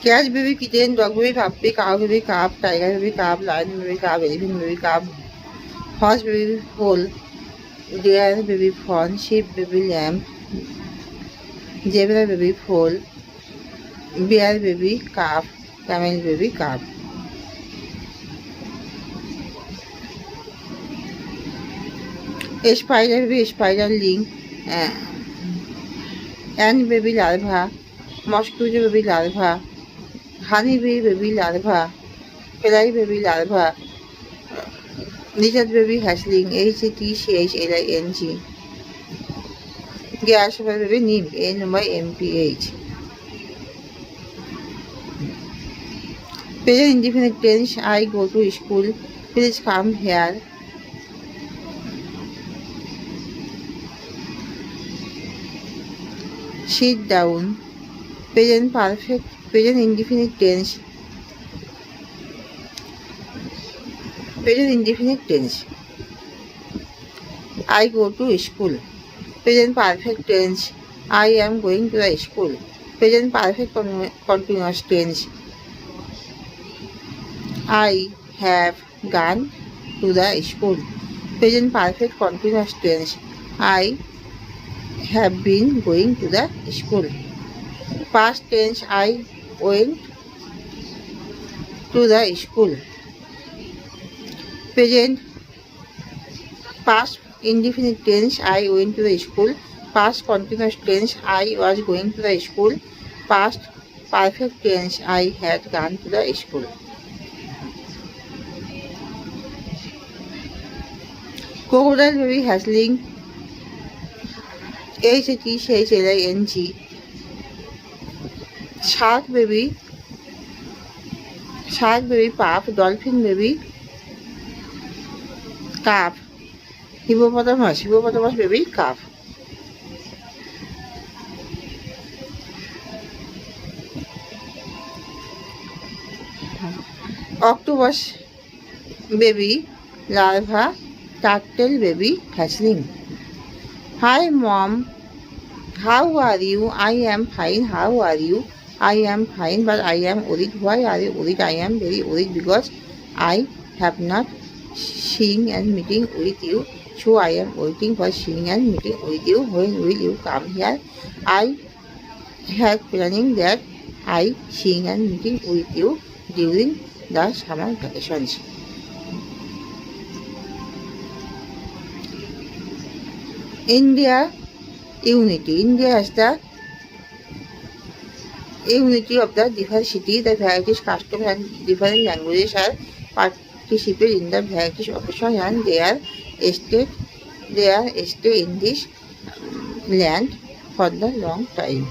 Cat baby kitten, dog baby puppy, cow baby calf, tiger baby calf, lion baby calf, elephant baby calf, horse baby foal, deer baby fawn, sheep baby lamb, zebra baby foal, bear baby calf, camel baby calf. Spider baby spiderling, ant baby larva, mosquito baby larva, honey bee baby larva, fly baby larva, lizard baby hatchling, HATCHLING, grasshopper baby nymph, NYMPH. Present indefinite tense, I go to school, please come here. Sit down. Present perfect, present indefinite tense, present indefinite tense. I go to school. Present perfect tense, I am going to the school. Present perfect continuous tense, I have gone to the school. Present perfect continuous tense, I have been going to the school. Past tense, I went to the school. Present past indefinite tense, I went to the school. Past continuous tense, I was going to the school. Past perfect tense, I had gone to the school. Crocodile baby hatchling, HATCHLING. Shark baby pup, dolphin baby calf, hippopotamus baby calf. Octopus baby larva, turtle baby hatchling. Hi mom, how are you? I am fine. How are you? I am fine, but I am worried. Why are you worried? I am very worried because I have not seen and meeting with you. So I am waiting for seeing and meeting with you. When will you come here? I have planning that I seeing and meeting with you during the summer vacations. India unity. India has the unity of the diversity. The varieties, customs and different languages are participate in the varieties occasions and they are stay in this land for the long time.